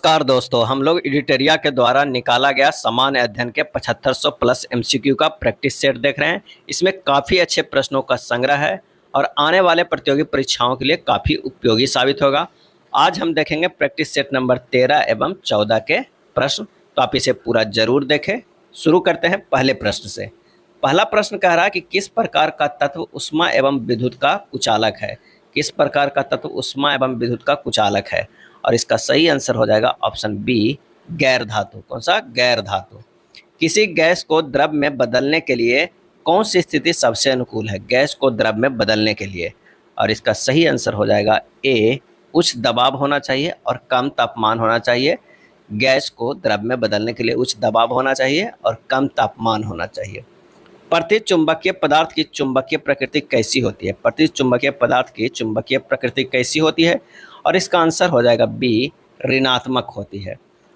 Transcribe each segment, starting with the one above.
नमस्कार दोस्तों, हम लोग एडिटरिया के द्वारा निकाला गया सामान्य अध्ययन के 7500 प्लस एमसीक्यू का प्रैक्टिस सेट देख रहे हैं। इसमें काफ़ी अच्छे प्रश्नों का संग्रह है और आने वाले प्रतियोगी परीक्षाओं के लिए काफ़ी उपयोगी साबित होगा। आज हम देखेंगे प्रैक्टिस सेट नंबर 13 एवं 14 के प्रश्न, तो आप इसे पूरा जरूर देखें। शुरू करते हैं पहले प्रश्न से। पहला प्रश्न कह रहा है कि किस प्रकार का तत्व ऊष्मा एवं विद्युत का कुचालक है। किस प्रकार का तत्व ऊष्मा एवं विद्युत का कुचालक है, और इसका सही आंसर हो जाएगा ऑप्शन बी, गैर धातु। कौन सा? गैर धातु। किसी गैस को द्रव में बदलने के लिए कौन सी स्थिति सबसे अनुकूल है? गैस को द्रव में बदलने के लिए, और इसका सही आंसर हो जाएगा ए, उच्च दबाव होना चाहिए और कम तापमान होना चाहिए। गैस को द्रव में बदलने के लिए उच्च दबाव होना चाहिए और कम तापमान होना चाहिए। प्रतिचुंबकीय पदार्थ की चुंबकीय प्रकृति कैसी होती है? प्रतिचुंबकीय पदार्थ की चुंबकीय प्रकृति कैसी होती है, और इसका आंसर हो जाएगा बी, ऋणात्मक होती है।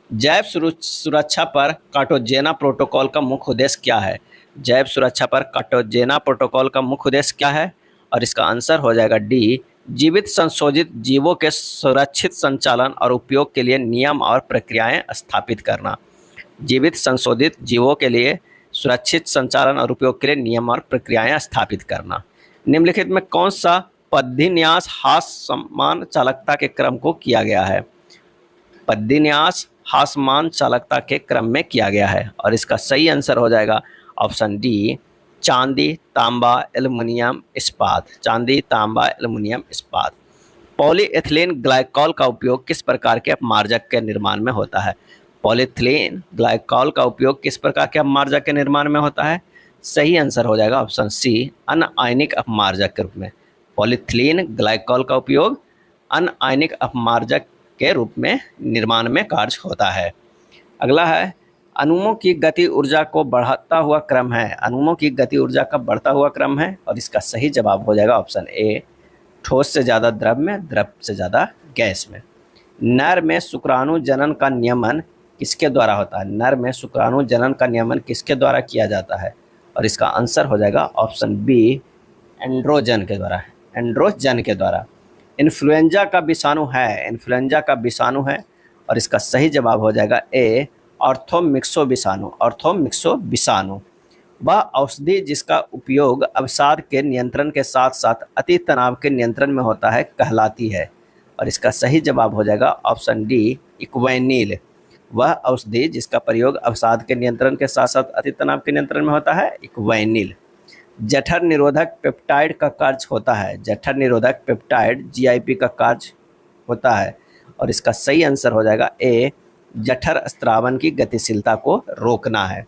जैव सुरक्षा पर कार्टेजेना प्रोटोकॉल का मुख्य उद्देश्य क्या है? जैव सुरक्षा पर कार्टेजेना प्रोटोकॉल का मुख्य उद्देश्य क्या है, और इसका आंसर हो जाएगा डी, जीवित संशोधित जीवों के सुरक्षित संचालन और उपयोग के लिए नियम और प्रक्रियाएं स्थापित करना। जीवित संशोधित जीवों के लिए सुरक्षित संचालन और उपयोग के लिए नियम और प्रक्रियाएं स्थापित करना। निम्नलिखित में कौन सा पद्धन्यास हासमान चालकता के क्रम को किया गया है? पद्धन्यास हासमान चालकता के क्रम में किया गया है, और इसका सही आंसर हो जाएगा ऑप्शन डी, चांदी, तांबा, एल्युमिनियम, इस्पात। चांदी, तांबा, एल्युमिनियम, इस्पात। पॉलीएथिलीन ग्लाइकॉल का उपयोग किस प्रकार के अपमार्जक के निर्माण में होता है? पॉलीएथिलीन ग्लाइकॉल का उपयोग किस प्रकार के अपमार्जक के निर्माण में होता है? सही आंसर हो जाएगा ऑप्शन सी, अनआयनिक अपमार्जक के रूप में। पॉलीएथिलीन ग्लाइकॉल का उपयोग अनआयनिक अपमार्जक के रूप में निर्माण में कार्य होता है। अगला है, अणुओं की गति ऊर्जा को बढ़ाता हुआ क्रम है। अणुओं की गति ऊर्जा का बढ़ता हुआ क्रम है, और इसका सही जवाब हो जाएगा ऑप्शन ए, ठोस से ज़्यादा द्रव में, द्रव से ज़्यादा गैस में। नर में शुक्राणु जनन का नियमन किसके द्वारा होता है? नर में शुक्राणु जनन का नियमन किसके द्वारा किया जाता है, और इसका आंसर हो जाएगा ऑप्शन बी, एंड्रोजन के द्वारा। एंड्रोजन के द्वारा। इन्फ्लुएंजा का विषाणु है। इन्फ्लुएंजा का विषाणु है, और इसका सही जवाब हो जाएगा ए, ऑर्थोमिक्सो विषाणु। ऑर्थोमिक्सो विषाणु वह औषधि जिसका उपयोग अवसाद के नियंत्रण के साथ साथ अति तनाव के नियंत्रण में होता है कहलाती है, और इसका सही जवाब हो जाएगा ऑप्शन डी, इक्वेनिल। वह औषधि जिसका प्रयोग अवसाद के नियंत्रण के साथ साथ अति तनाव के नियंत्रण में होता है, इक्वेनिल। जठर निरोधक पेप्टाइड का कार्य होता है। जठर निरोधक पेप्टाइड जीआईपी का कार्य होता है, और इसका सही आंसर हो जाएगा ए, जठर स्त्रावन की गतिशीलता को रोकना है।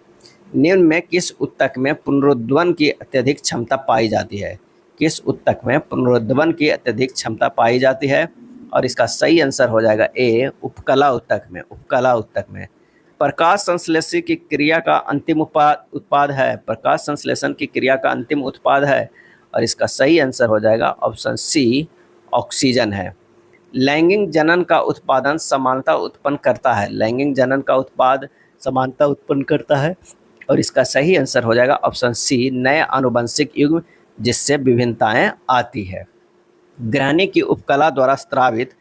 निम्न में किस उत्तक में पुनरुद्वहन की अत्यधिक क्षमता पाई जाती है? किस उत्तक में पुनरुद्वहन की अत्यधिक क्षमता पाई जाती है, और इसका सही आंसर हो जाएगा ए, उपकला उत्तक में। उपकला उत्तक में। प्रकाश संश्लेषण की क्रिया का अंतिम उत्पाद है। प्रकाश संश्लेषण की क्रिया का अंतिम उत्पाद है, और इसका सही आंसर हो जाएगा ऑप्शन सी, ऑक्सीजन है। लैंगिक जनन का उत्पादन समानता उत्पन्न करता है। लैंगिक जनन का उत्पाद समानता उत्पन्न करता है, और इसका सही आंसर हो जाएगा ऑप्शन सी, नए आनुवंशिक युग्म जिससे विभिन्नताएं आती है। ग्रहणी की उपकला द्वारा स्रावित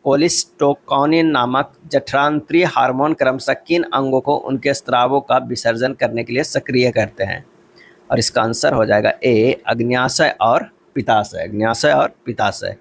कोलिस्टोकाइनिन नामक जठरांतरीय हार्मोन क्रमशः किन अंगों को उनके स्रावों का विसर्जन करने के लिए सक्रिय करते हैं, और इसका आंसर हो जाएगा ए, अग्न्याशय और पित्ताशय। अग्न्याशय और पित्ताशय।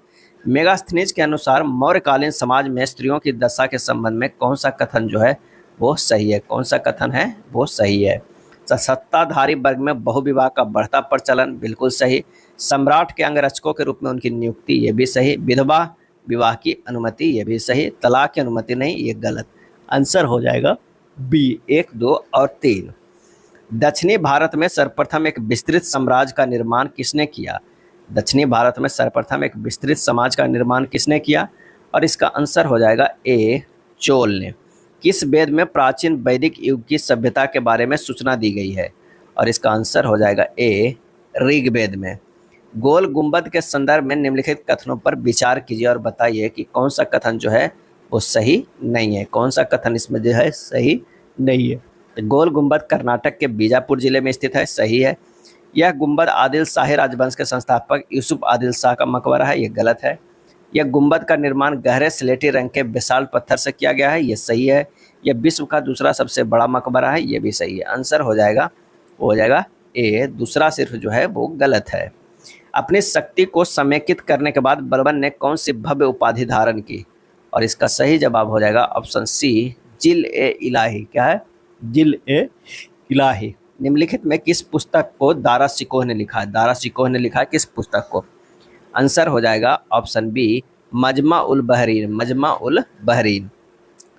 मेगास्थनीज के अनुसार मौर्यकालीन समाज में स्त्रियों की दशा के संबंध में कौन सा कथन जो है वो सही है? कौन सा कथन है वो सही है? सत्ताधारी वर्ग में बहुविवाह का बढ़ता प्रचलन, बिल्कुल सही। सम्राट के अंगरक्षकों के रूप में उनकी नियुक्ति, ये भी सही। विधवा विवाह की अनुमति, ये भी सही। तलाक की अनुमति नहीं, ये गलत। आंसर हो जाएगा बी, 1, 2 और 3। दक्षिणी भारत में सर्वप्रथम एक विस्तृत साम्राज्य का निर्माण किसने किया? दक्षिणी भारत में सर्वप्रथम एक विस्तृत समाज का निर्माण किसने किया, और इसका आंसर हो जाएगा ए, चोल ने। किस वेद में प्राचीन वैदिक युग की सभ्यता के बारे में सूचना दी गई है, और इसका आंसर हो जाएगा ए, ऋग्वेद में। गोल गुंबद के संदर्भ में निम्नलिखित कथनों पर विचार कीजिए और बताइए कि कौन सा कथन जो है वो सही नहीं है। कौन सा कथन इसमें जो है सही नहीं है? तो गोल गुंबद कर्नाटक के बीजापुर जिले में स्थित है, सही है। यह गुंबद आदिल शाही राजवंश के संस्थापक यूसुफ आदिल शाह का मकबरा है, ये गलत है। यह गुंबद का निर्माण गहरे स्लेटी रंग के विशाल पत्थर से किया गया है, ये सही है। यह विश्व का दूसरा सबसे बड़ा मकबरा है, ये भी सही है। आंसर हो जाएगा, वो हो जाएगा ए। दूसरा सिर्फ जो है वो गलत है। अपनी शक्ति को समेकित करने के बाद बलबन ने कौन सी भव्य उपाधि धारण की? और इसका सही जवाब हो जाएगा ऑप्शन सी, जिल ए इलाही। क्या है? जिल ए इलाही। निम्नलिखित में किस पुस्तक को दारा शिकोह ने लिखा है? दारा शिकोह ने लिखा है किस पुस्तक को? आंसर हो जाएगा ऑप्शन बी, मजमा उल बहरीन। मजमा उल बहरीन।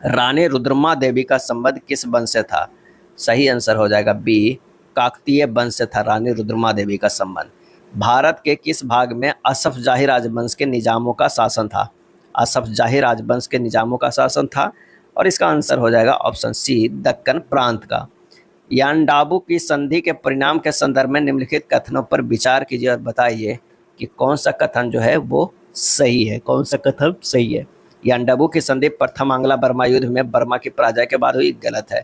रानी रुद्रमा देवी का संबंध किस वंश से था? सही आंसर हो जाएगा बी, काकतीय वंश से था रानी रुद्रमा देवी का संबंध। भारत के किस भाग में असफ जाही राजवंश के निजामों का शासन था? असफ जाही राजवंश के निजामों का शासन था, और इसका आंसर हो जाएगा ऑप्शन सी, दक्कन प्रांत का। यानडाबू की संधि के परिणाम के संदर्भ में निम्नलिखित कथनों पर विचार कीजिए और बताइए कि कौन सा कथन जो है वो सही है। कौन सा कथन सही है? यानडाबू की संधि प्रथम आंग्ला बर्मा युद्ध में बर्मा की पराजय के बाद हुई, गलत है।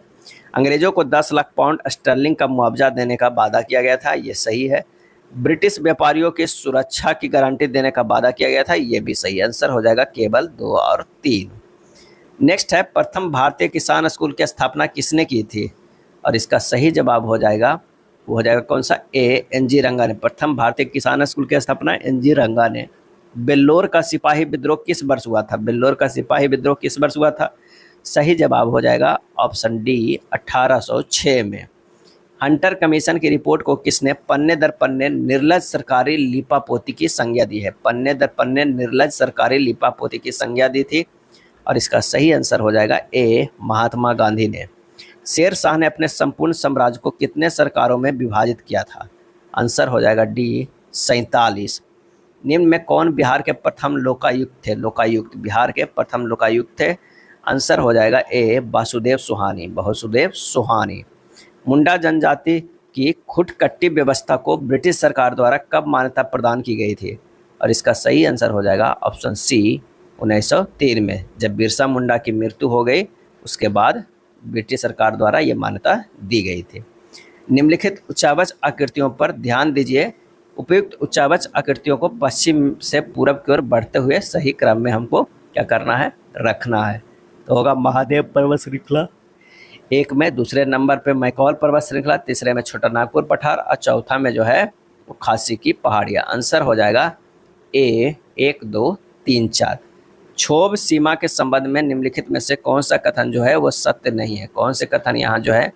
अंग्रेजों को 10 लाख पाउंड स्टर्लिंग का मुआवजा देने का वादा किया गया था, ये सही है। ब्रिटिश व्यापारियों की सुरक्षा की गारंटी देने का वादा किया गया था, ये भी सही। आंसर हो जाएगा केवल 2 और 3। नेक्स्ट है, प्रथम भारतीय किसान स्कूल की स्थापना किसने की थी? और इसका सही जवाब हो जाएगा, वो हो जाएगा कौन सा? ए, एन.जी. रंगा ने। प्रथम भारतीय किसान स्कूल की स्थापना एन.जी. रंगा ने। बेल्लोर का सिपाही विद्रोह किस वर्ष हुआ था? बेल्लोर का सिपाही विद्रोह किस वर्ष हुआ था? सही जवाब हो जाएगा ऑप्शन डी, 1806 में। हंटर कमीशन की रिपोर्ट को किसने पन्ने दर पन्ने निर्लज सरकारी लिपापोती की संज्ञा दी है? पन्ने दर पन्ने निर्लज सरकारी लिपापोती की संज्ञा दी थी, और इसका सही आंसर हो जाएगा ए, महात्मा गांधी ने। शेर शाह ने अपने संपूर्ण साम्राज्य को कितने सरकारों में विभाजित किया था? आंसर हो जाएगा डी, 47। निम्न में कौन बिहार के प्रथम लोकायुक्त थे? लोकायुक्त, बिहार के प्रथम लोकायुक्त थे। आंसर हो जाएगा ए, वासुदेव सुहानी। वासुदेव सुहानी। मुंडा जनजाति की खुटकट्टी व्यवस्था को ब्रिटिश सरकार द्वारा कब मान्यता प्रदान की गई थी? और इसका सही आंसर हो जाएगा ऑप्शन सी, 1903 में। जब बिरसा मुंडा की मृत्यु हो गई, उसके बाद ब्रिटिश सरकार द्वारा ये मान्यता दी गई थी। निम्नलिखित उच्चावच आकृतियों पर ध्यान दीजिए। उपयुक्त उच्चावच आकृतियों को पश्चिम से पूरब की ओर बढ़ते हुए सही क्रम में हमको क्या करना है? रखना है। तो होगा महादेव पर्वत श्रृंखला एक में, दूसरे नंबर पे मैकॉल पर्वत श्रृंखला, तीसरे में छोटा नागपुर पठार, और चौथा में जो है वो खासी की पहाड़ियाँ। आंसर हो जाएगा ए, 1, 2, 3, 4। क्षोभ सीमा के संबंध में निम्नलिखित में से कौन सा कथन जो है वो सत्य नहीं है? कौन से कथन यहाँ जो है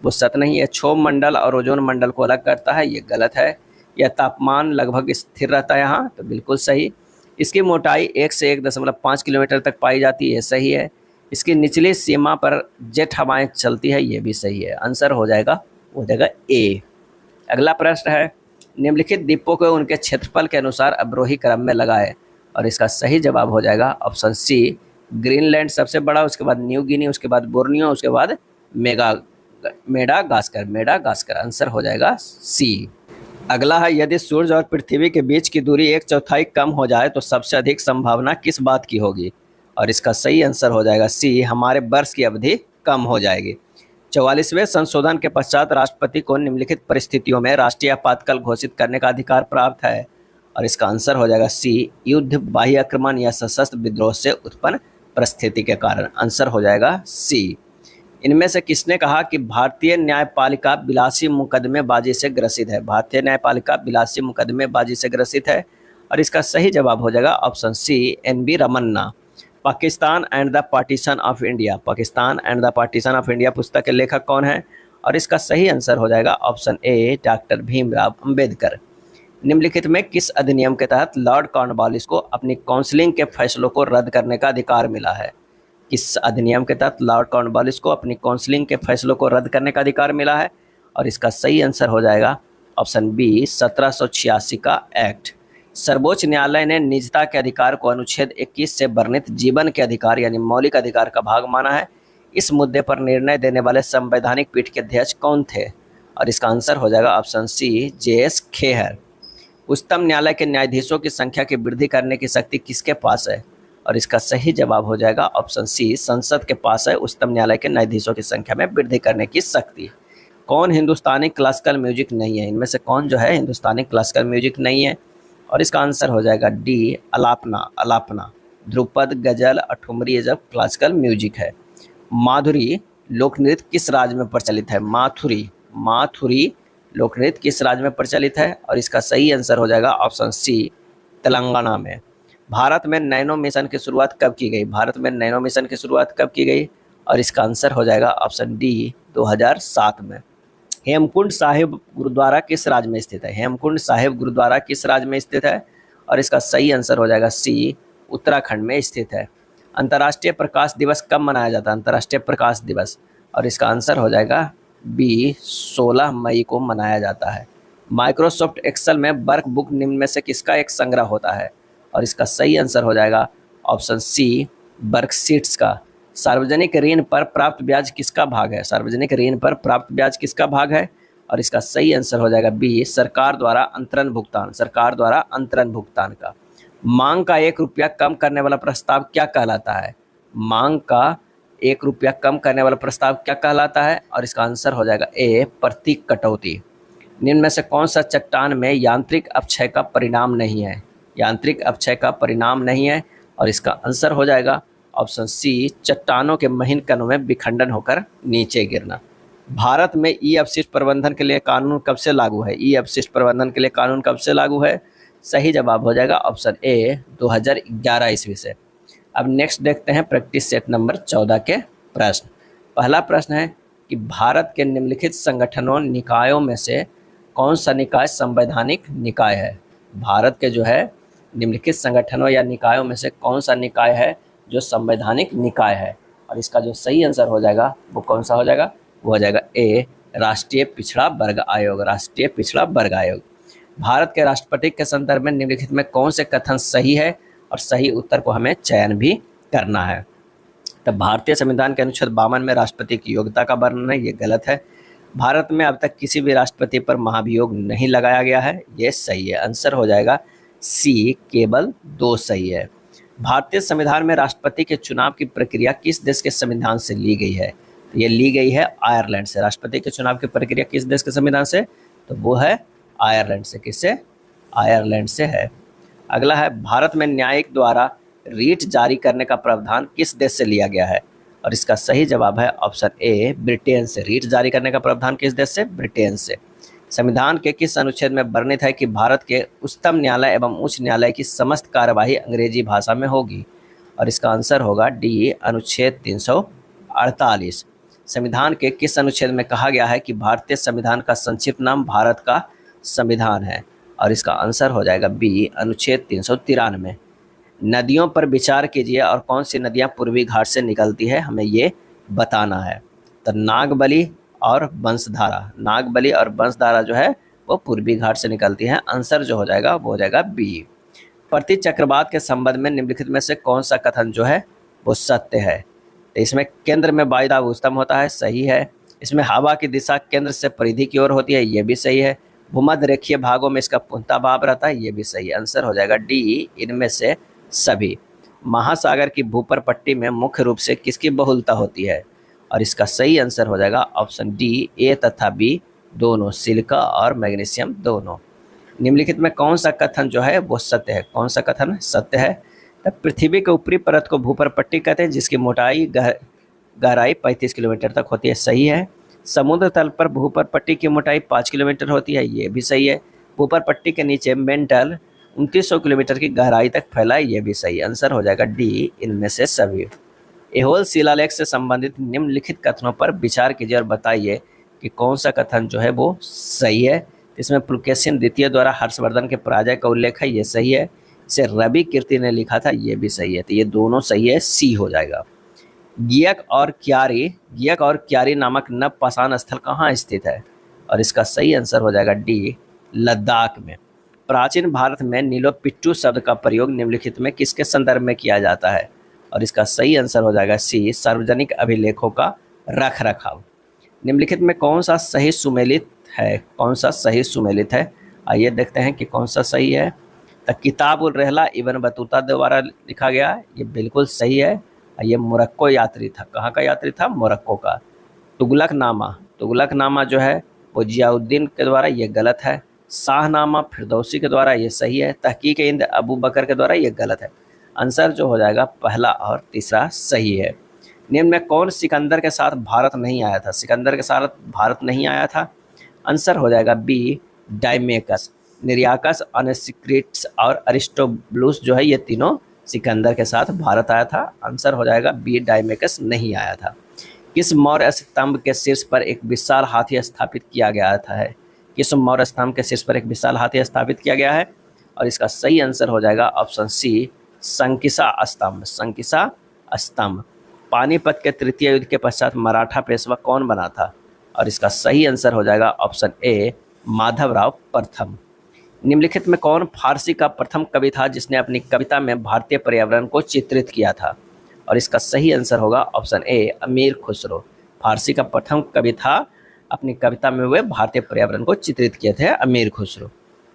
वो सत्य नहीं है? क्षोभ मंडल और ओजोन मंडल को अलग करता है, ये गलत है। यह तापमान लगभग स्थिर रहता है यहाँ, तो बिल्कुल सही। इसकी मोटाई 1 से 1.5 किलोमीटर तक पाई जाती है, सही है। इसकी निचली सीमा पर जेट हवाएं चलती है, ये भी सही है। आंसर हो जाएगा, हो जाएगा ए। अगला प्रश्न है, निम्नलिखित द्वीपों को उनके क्षेत्रफल के अनुसार अवरोही क्रम में लगाए, और इसका सही जवाब हो जाएगा ऑप्शन सी, ग्रीनलैंड सबसे बड़ा, उसके बाद न्यू गिनी, उसके बाद बोर्नियो, उसके बाद मेडागास्कर। आंसर हो जाएगा सी। अगला है, यदि सूर्य और पृथ्वी के बीच की दूरी 1/4 कम हो जाए तो सबसे अधिक संभावना किस बात की होगी? और इसका सही आंसर हो जाएगा सी, हमारे वर्ष की अवधि कम हो जाएगी। 44वें संशोधन के पश्चात राष्ट्रपति को निम्नलिखित परिस्थितियों में राष्ट्रीय आपातकाल घोषित करने का अधिकार प्राप्त है, और इसका आंसर हो जाएगा सी, युद्ध, बाह्य आक्रमण या सशस्त्र विद्रोह से उत्पन्न परिस्थिति के कारण। आंसर हो जाएगा सी। इनमें से किसने कहा कि भारतीय न्यायपालिका विलासी मुकदमेबाजी से ग्रसित है? भारतीय न्यायपालिका विलासी मुकदमेबाजी से ग्रसित है, और इसका सही जवाब हो जाएगा option C, N B. Ramanna. Pakistan and the partition of India, Pakistan and the partition of India पुस्तक के लेखक कौन है? और इसका सही आंसर हो जाएगा option A, doctor Bhimrao Ambedkar. निम्नलिखित में किस अधिनियम के तहत लॉर्ड कॉर्नवालिस को अपनी काउंसिलिंग के फैसलों को रद्द करने का अधिकार मिला है? किस अधिनियम के तहत लॉर्ड कॉर्नवालिस को अपनी काउंसिलिंग के फैसलों को रद्द करने का अधिकार मिला है? और इसका सही आंसर हो जाएगा ऑप्शन बी, 1786 का एक्ट। सर्वोच्च न्यायालय ने निजता के अधिकार को अनुच्छेद 21 से वर्णित जीवन के अधिकार यानी मौलिक अधिकार का भाग माना है। इस मुद्दे पर निर्णय देने वाले संवैधानिक पीठ के अध्यक्ष कौन थे? और इसका आंसर हो जाएगा ऑप्शन सी, जे.एस. खेहर। उच्चतम न्यायालय के न्यायाधीशों की संख्या की वृद्धि करने की शक्ति किसके पास है? और इसका सही जवाब हो जाएगा ऑप्शन सी, संसद के पास है उच्चतम न्यायालय के न्यायाधीशों की संख्या में वृद्धि करने की शक्ति। कौन हिंदुस्तानी क्लासिकल म्यूजिक नहीं है? इनमें से कौन जो है हिंदुस्तानी क्लासिकल म्यूजिक नहीं है? और इसका आंसर हो जाएगा डी, अलापना। अलापना ध्रुपद, गजल और ठुमरी ये जब क्लासिकल म्यूजिक है। माधुरी लोक नृत्य किस राज्य में प्रचलित है? माथुरी, माथुरी लोक नृत्य किस राज्य में प्रचलित है? और इसका सही आंसर हो जाएगा ऑप्शन सी, तेलंगाना में। भारत में नैनो मिशन की शुरुआत कब की गई? भारत में नैनो मिशन की शुरुआत कब की गई? और इसका आंसर हो जाएगा ऑप्शन डी, 2007 में। हेमकुंड साहिब गुरुद्वारा किस राज्य में स्थित है? हेमकुंड साहिब गुरुद्वारा किस राज्य में स्थित है? और इसका सही आंसर हो जाएगा सी, उत्तराखंड में स्थित है। अंतर्राष्ट्रीय प्रकाश दिवस कब मनाया जाता है? अंतर्राष्ट्रीय प्रकाश दिवस, और इसका आंसर हो जाएगा बी, 16 मई को मनाया जाता है। माइक्रोसॉफ्ट एक्सेल में वर्क बुक निम्न में से किसका एक संग्रह होता है? और इसका सही आंसर हो जाएगा ऑप्शन सी, वर्कशीट्स का। सार्वजनिक ऋण पर प्राप्त ब्याज किसका भाग है? सार्वजनिक ऋण पर प्राप्त ब्याज किसका भाग है? और इसका सही आंसर हो जाएगा बी, सरकार द्वारा अंतरण भुगतान। सरकार द्वारा अंतरण भुगतान का। मांग का 1 रुपया कम करने वाला प्रस्ताव क्या कहलाता है? मांग का 1 रुपया कम करने वाला प्रस्ताव क्या कहलाता है? और इसका आंसर हो जाएगा ए, प्रतीक कटौती। निम्न में से कौन सा चट्टान में यांत्रिक अपक्षय का परिणाम नहीं है? यांत्रिक अपक्षय का परिणाम नहीं है, और इसका आंसर हो जाएगा ऑप्शन सी, चट्टानों के महीन कणों में विखंडन होकर नीचे गिरना। भारत में ई अपशिष्ट प्रबंधन के लिए कानून कब से लागू है? ई अपशिष्ट प्रबंधन के लिए कानून कब से लागू है? सही जवाब हो जाएगा ऑप्शन ए, 2011 ईस्वी से। अब नेक्स्ट देखते हैं प्रैक्टिस सेट नंबर 14 के प्रश्न। पहला प्रश्न है कि भारत के निम्नलिखित संगठनों निकायों में से कौन सा निकाय संवैधानिक निकाय है? भारत के जो है निम्नलिखित संगठनों या निकायों में से कौन सा निकाय है जो संवैधानिक निकाय है? और इसका जो सही आंसर हो जाएगा वो कौन सा हो जाएगा? वो हो जाएगा ए, राष्ट्रीय पिछड़ा वर्ग आयोग। राष्ट्रीय पिछड़ा वर्ग आयोग। भारत के राष्ट्रपति के संदर्भ में निम्नलिखित में कौन से कथन सही है? और सही उत्तर को हमें चयन भी करना है। तो भारतीय संविधान के अनुच्छेद 52 में राष्ट्रपति की योग्यता का वर्णन है, ये गलत है। भारत में अब तक किसी भी राष्ट्रपति पर महाभियोग नहीं लगाया गया है, ये सही है। आंसर हो जाएगा सी, केवल 2 सही है। भारतीय संविधान में राष्ट्रपति के चुनाव की प्रक्रिया किस देश के संविधान से ली गई है? तो ये ली गई है आयरलैंड से। राष्ट्रपति के चुनाव की प्रक्रिया किस देश के संविधान से? तो वो है आयरलैंड से। किससे? आयरलैंड से है। अगला है, भारत में न्यायिक द्वारा रीट जारी करने का प्रावधान किस देश से लिया गया है? और इसका सही जवाब है ऑप्शन ए, ब्रिटेन से। रीट जारी करने का प्रावधान किस देश से? ब्रिटेन से। संविधान के किस अनुच्छेद में वर्णित है कि भारत के उच्चतम न्यायालय एवं उच्च न्यायालय की समस्त कार्यवाही अंग्रेजी भाषा में होगी? और इसका आंसर होगा डी, अनुच्छेद 348। संविधान के किस अनुच्छेद में कहा गया है कि भारतीय संविधान का संक्षिप्त नाम भारत का संविधान है? और इसका आंसर हो जाएगा बी, अनुच्छेद 393। नदियों पर विचार कीजिए और कौन सी नदियां पूर्वी घाट से निकलती है, हमें ये बताना है। तो नागबली और बंसधारा, नागबली और बंसधारा जो है वो पूर्वी घाट से निकलती है। आंसर जो हो जाएगा वो हो जाएगा बी। प्रति चक्रवात के संबंध में निम्नलिखित में से कौन सा कथन जो है वो सत्य है? तो इसमें केंद्र में वायुदाब उच्चतम होता है, सही है। इसमें हवा की दिशा केंद्र से परिधि की ओर होती है, ये भी सही है। भूमध्य रेखीय भागों में इसका पूर्णतः भाव रहता है, ये भी सही है। आंसर हो जाएगा डी, इनमें से सभी। महासागर की भूपर पट्टी में मुख्य रूप से किसकी बहुलता होती है? और इसका सही आंसर हो जाएगा ऑप्शन डी, ए तथा बी दोनों, सिलिका और मैग्नीशियम दोनों। निम्नलिखित में कौन सा कथन जो है वो सत्य है? कौन सा कथन सत्य है? तो पृथ्वी के ऊपरी परत को भूपर पट्टी कहते हैं, जिसकी मोटाई गहराई 35 किलोमीटर तक होती है, सही है। समुद्र तल पर भूपर पट्टी की मोटाई 5 किलोमीटर होती है, ये भी सही है। भूपर पट्टी के नीचे मेंटल 2900 किलोमीटर की गहराई तक फैला है, ये भी सही। आंसर हो जाएगा डी, इनमें से सभी। ऐहोल शिलालेख से संबंधित निम्नलिखित कथनों पर विचार कीजिए और बताइए कि कौन सा कथन जो है वो सही है। इसमें पुलकेशिन द्वितीय द्वारा हर्षवर्धन के पराजय का उल्लेख है, ये सही है। इसे रवि कीर्ति ने लिखा था, ये भी सही है। तो ये दोनों सही है, सी हो जाएगा। गियक और क्यारी नामक नव पाषाण स्थल कहाँ स्थित है? और इसका सही आंसर हो जाएगा डी, लद्दाख में। प्राचीन भारत में नीलोपिट्टू शब्द का प्रयोग निम्नलिखित में किसके संदर्भ में किया जाता है? और इसका सही आंसर हो जाएगा सी, सार्वजनिक अभिलेखों का रख रखाव। निम्नलिखित में कौन सा सही सुमेलित है? कौन सा सही सुमेलित है? आइए देखते हैं कि कौन सा सही है। तो किताब उल रहला इब्न बतूता द्वारा लिखा गया, ये बिल्कुल सही है। ये मोरक्को यात्री था। कहाँ का यात्री था? मोरक्को का। तुगलकनामा जो है वो जियाउद्दीन के द्वारा, ये गलत है। शाहनामा फिरदौसी के द्वारा, ये सही है। तहकीक इंद अबू बकर के द्वारा, ये गलत है। आंसर जो हो जाएगा पहला और तीसरा सही है। निम्न में कौन सिकंदर के साथ भारत नहीं आया था? सिकंदर के साथ भारत नहीं आया था। आंसर हो जाएगा बी डायमेकस। निरियाकस, अनसिक्रिट्स और अरिस्टोबुलस जो है, ये तीनों सिकंदर के साथ भारत आया था। आंसर हो जाएगा बी डायमेकस नहीं आया था। किस मौर्य स्तंभ के शीर्ष पर एक विशाल हाथी स्थापित किया गया था है? किस मौर्य स्तंभ के शीर्ष पर एक विशाल हाथी स्थापित किया गया है? और इसका सही आंसर हो जाएगा ऑप्शन सी संकिसा स्तंभ। संकिसा स्तंभ। पानीपत के तृतीय युद्ध के पश्चात मराठा पेशवा कौन बना था? और इसका सही आंसर हो जाएगा ऑप्शन ए माधवराव प्रथम। निम्नलिखित में कौन फारसी का प्रथम कवि था जिसने अपनी कविता में भारतीय पर्यावरण को चित्रित किया था? और इसका सही आंसर होगा ऑप्शन ए अमीर खुसरो। फारसी का प्रथम कवि था, अपनी कविता में वे भारतीय पर्यावरण को चित्रित किए थे अमीर खुसरो।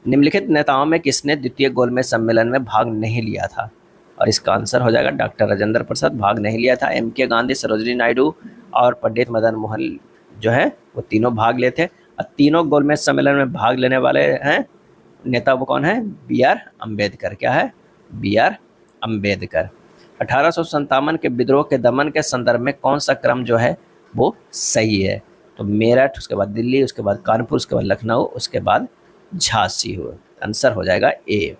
निम्नलिखित नेताओं में किसने द्वितीय गोलमेज सम्मेलन में भाग नहीं लिया था? और इसका आंसर हो जाएगा डॉक्टर राजेंद्र प्रसाद भाग नहीं लिया था। एम.के. गांधी, सरोजिनी नायडू और पंडित मदन मोहन जो है वो तीनों भाग लेते। और तीनों गोलमेज सम्मेलन में भाग लेने वाले हैं नेता वो कौन है? B R Ambedkar. क्या है? B R Ambedkar. 1857 के विद्रोह के दमन के संदर्भ में कौन सा क्रम जो है वो सही है? तो मेरठ, उसके बाद दिल्ली, उसके बाद कानपुर, उसके बाद लखनऊ, उसके बाद झांसी हुआ। आंसर हो जाएगा ए।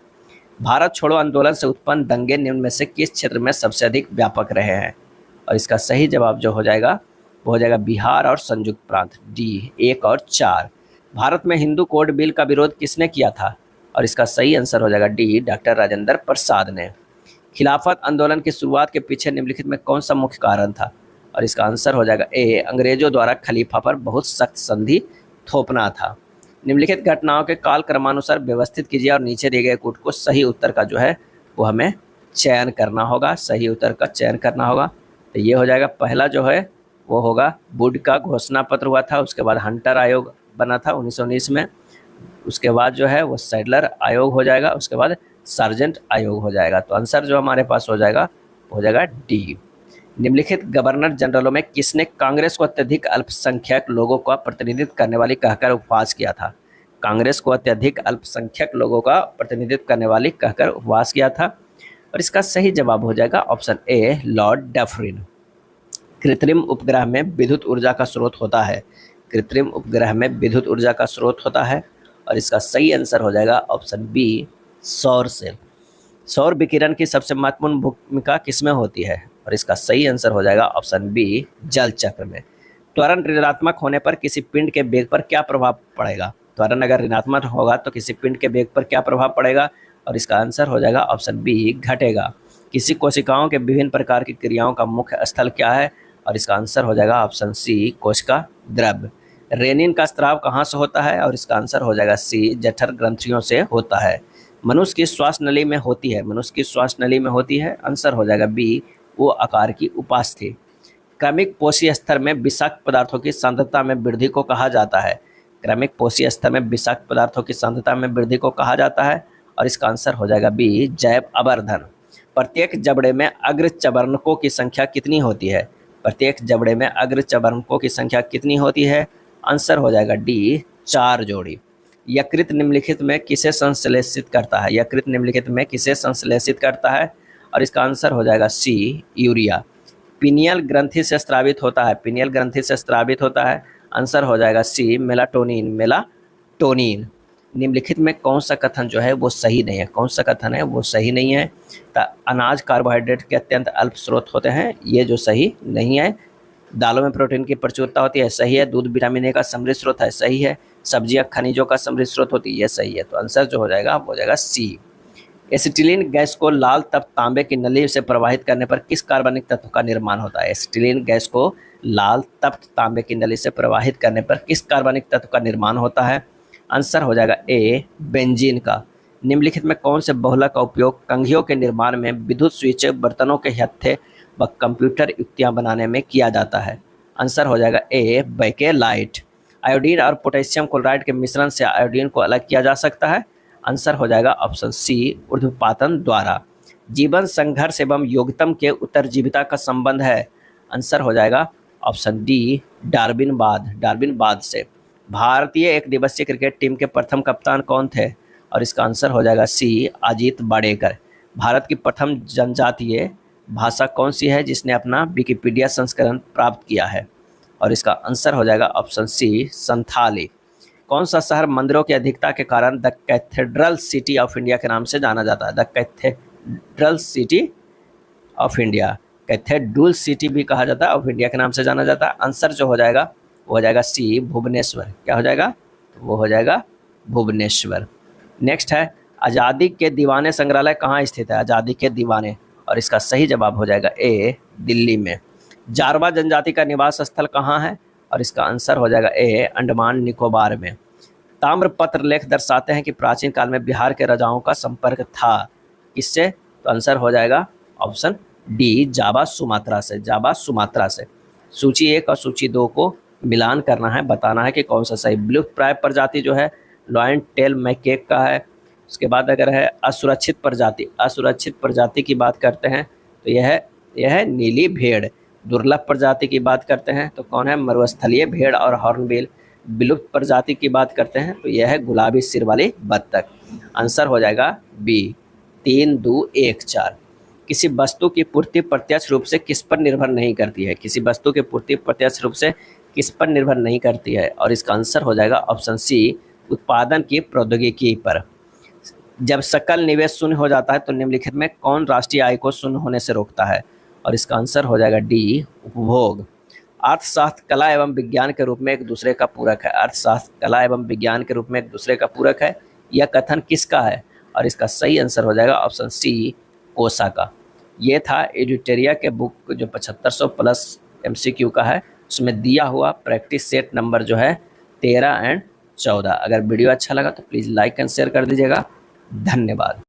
भारत छोड़ो आंदोलन से उत्पन्न दंगे निम्न में से किस क्षेत्र में सबसे अधिक व्यापक रहे हैं? और इसका सही जवाब जो हो जाएगा वो हो जाएगा बिहार और संयुक्त प्रांत, डी 1 और 4। भारत में हिंदू कोड बिल का विरोध किसने किया था? और इसका सही आंसर हो जाएगा डी डॉक्टर राजेंद्र प्रसाद ने। खिलाफत आंदोलन की शुरुआत के पीछे निम्नलिखित में कौन सा मुख्य कारण था? और इसका आंसर हो जाएगा ए अंग्रेजों द्वारा खलीफा पर बहुत सख्त संधि थोपना था। निम्नलिखित घटनाओं के काल क्रमानुसार व्यवस्थित कीजिए और नीचे दिए गए कूट को सही उत्तर का जो है वो हमें चयन करना होगा, सही उत्तर का चयन करना होगा। तो ये हो जाएगा पहला जो है वो होगा वुड का घोषणा पत्र हुआ था, उसके बाद हंटर आयोग बना था 1919 में, उसके बाद जो है वो सैडलर आयोग हो जाएगा, उसके बाद सार्जेंट आयोग हो जाएगा। तो आंसर जो हमारे पास हो जाएगा डी। निम्नलिखित गवर्नर जनरलों में किसने कांग्रेस को अत्यधिक अल्पसंख्यक लोगों का प्रतिनिधित्व करने वाली कहकर उपवास किया था? कांग्रेस को अत्यधिक अल्पसंख्यक लोगों का प्रतिनिधित्व करने वाली कहकर उपवास किया था। और इसका सही जवाब हो जाएगा ऑप्शन ए लॉर्ड डफरिन। कृत्रिम उपग्रह में विद्युत ऊर्जा का स्रोत होता है। कृत्रिम उपग्रह में विद्युत ऊर्जा का स्रोत होता है। और इसका सही आंसर हो जाएगा ऑप्शन बी सौर सेल। सौर विकिरण की सबसे महत्वपूर्ण भूमिका किसमें होती है? और इसका सही आंसर हो जाएगा ऑप्शन बी जल चक्र में। त्वरण ऋणात्मक होने पर किसी पिंड के वेग पर क्या प्रभाव पड़ेगा? त्वरण अगर ऋणात्मक होगा तो किसी पिंड के वेग पर क्या प्रभाव पड़ेगा? और इसका आंसर हो जाएगा ऑप्शन बी घटेगा। किसी कोशिकाओं के विभिन्न प्रकार की क्रियाओं का मुख्य स्थल क्या है? और इसका आंसर हो जाएगा ऑप्शन सी कोशिका द्रव्य। रेनिन का स्राव कहाँ से होता है? और इसका आंसर हो जाएगा सी जठर ग्रंथियों से होता है। मनुष्य की श्वास नली में होती है। मनुष्य की श्वास नली में होती है। आंसर हो जाएगा बी वो आकार की उपास थी। क्रमिक पोषी स्तर में विषाक्त पदार्थों की सांद्रता में वृद्धि को कहा जाता है। क्रमिक पोषी स्तर में विषाक्त पदार्थों की सांद्रता में वृद्धि को कहा जाता है। और इसका आंसर हो जाएगा बी जैव अवर्धन। प्रत्येक जबड़े में अग्र चबर्णकों की संख्या कितनी होती है? प्रत्येक जबड़े में अग्र चबर्णकों की संख्या कितनी होती है? आंसर हो जाएगा डी 4 जोड़ी। यकृत निम्नलिखित में किसे संश्लेषित करता है? यकृत निम्नलिखित में किसे संश्लेषित करता है? और इसका आंसर हो जाएगा सी यूरिया। पिनियल ग्रंथि से स्रावित होता है। पिनियल ग्रंथि से स्रावित होता है। आंसर हो जाएगा सी मेलाटोनिन। मेलाटोनिन। निम्नलिखित में कौन सा कथन जो है वो सही नहीं है? कौन सा कथन है वो सही नहीं है? तो अनाज कार्बोहाइड्रेट के अत्यंत अल्प स्रोत होते हैं, ये जो सही नहीं है। दालों में प्रोटीन की प्रचुरता होती है, सही है। दूध विटामिन ए का समृद्ध स्रोत है, सही है। सब्जियां खनिजों का समृद्ध स्रोत होती है, ये सही है। तो आंसर जो हो जाएगा वो हो जाएगा सी। एसिटिलीन गैस को लाल तप्त तांबे की नली से प्रवाहित करने पर किस कार्बनिक तत्व का निर्माण होता है? एसिटिलीन गैस को लाल तप्त तांबे की नली से प्रवाहित करने पर किस कार्बनिक तत्व का निर्माण होता है? आंसर हो जाएगा ए बेंजीन का। निम्नलिखित में कौन से बहुलक का उपयोग कंघियों के निर्माण में, विद्युत स्विच, बर्तनों के हत्थे व कंप्यूटर युक्तियां बनाने में किया जाता है? आंसर हो जाएगा ए बैकेलाइट। आयोडीन और पोटेशियम क्लोराइड के मिश्रण से आयोडीन को अलग किया जा सकता है। आंसर हो जाएगा ऑप्शन सी ऊर्ध्वपातन द्वारा। जीवन संघर्ष एवं योग्यतम के उत्तरजीविता का संबंध है। आंसर हो जाएगा ऑप्शन डी डार्विनवाद। डार्विनवाद से। भारतीय एक दिवसीय क्रिकेट टीम के प्रथम कप्तान कौन थे? और इसका आंसर हो जाएगा सी, अजीत वाडेकर। भारत की प्रथम जनजातीय भाषा कौन सी है जिसने अपना विकिपीडिया संस्करण प्राप्त किया है? और इसका आंसर हो जाएगा ऑप्शन सी, संथाली। कौन सा शहर मंदिरों की अधिकता के कारण the cathedral city of India के नाम से जाना जाता है? The cathedral city of India, cathedral city भी कहा जाता है, ऑफ इंडिया के नाम से जाना जाता है। आंसर जो हो जाएगा वो हो जाएगा सी, भुवनेश्वर। क्या हो जाएगा? वो हो जाएगा भुवनेश्वर। नेक्स्ट है, आज़ादी के दीवाने संग्रहालय कहाँ स्थित है? आज़ादी के दीवाने, और इसका सही जवाब हो जाएगा ए, दिल्ली में। जारवा जनजाति का निवास स्थल कहाँ है? और इसका आंसर हो जाएगा ए, अंडमान निकोबार में। ताम्रपत्र लेख दर्शाते हैं कि प्राचीन काल में बिहार के राजाओं का संपर्क था किससे? तो आंसर हो जाएगा ऑप्शन डी, जावा सुमात्रा से। जावा सुमात्रा से। सूची 1 और सूची 2 को मिलान करना है, बताना है कि कौन सा सही। विलुप्तप्राय प्रजाति जो है लॉयन टेल मैकेक का है। उसके बाद अगर है असुरक्षित प्रजाति, असुरक्षित प्रजाति की बात करते हैं तो यह है नीली भेड़। दुर्लभ प्रजाति की बात करते हैं तो कौन है? मरुस्थलीय भेड़ और हॉर्नबिल। विलुप्त प्रजाति की बात करते हैं तो यह है गुलाबी सिर वाली बत्तख। आंसर हो जाएगा बी, 3, 2, 1, 4। किसी वस्तु की पूर्ति प्रत्यक्ष रूप से किस पर निर्भर नहीं करती है? किसी वस्तु की पूर्ति प्रत्यक्ष रूप से किस पर निर्भर नहीं करती है? और इसका आंसर हो जाएगा ऑप्शन सी, उत्पादन की प्रौद्योगिकी पर। जब सकल निवेश शून्य हो जाता है तो निम्नलिखित में कौन राष्ट्रीय आय को शून्य होने से रोकता है? और इसका आंसर हो जाएगा डी, उपभोग। अर्थशास्त्र कला एवं विज्ञान के रूप में एक दूसरे का पूरक है। अर्थशास्त्र कला एवं विज्ञान के रूप में एक दूसरे का पूरक है, यह कथन किसका है? और इसका सही आंसर हो जाएगा ऑप्शन सी, कोसा का। ये था एडिटोरिया के बुक जो 7500 प्लस MCQ का है, उसमें दिया हुआ प्रैक्टिस सेट नंबर जो है 13 और 14। अगर वीडियो अच्छा लगा तो प्लीज़ लाइक एंड शेयर कर दीजिएगा। धन्यवाद।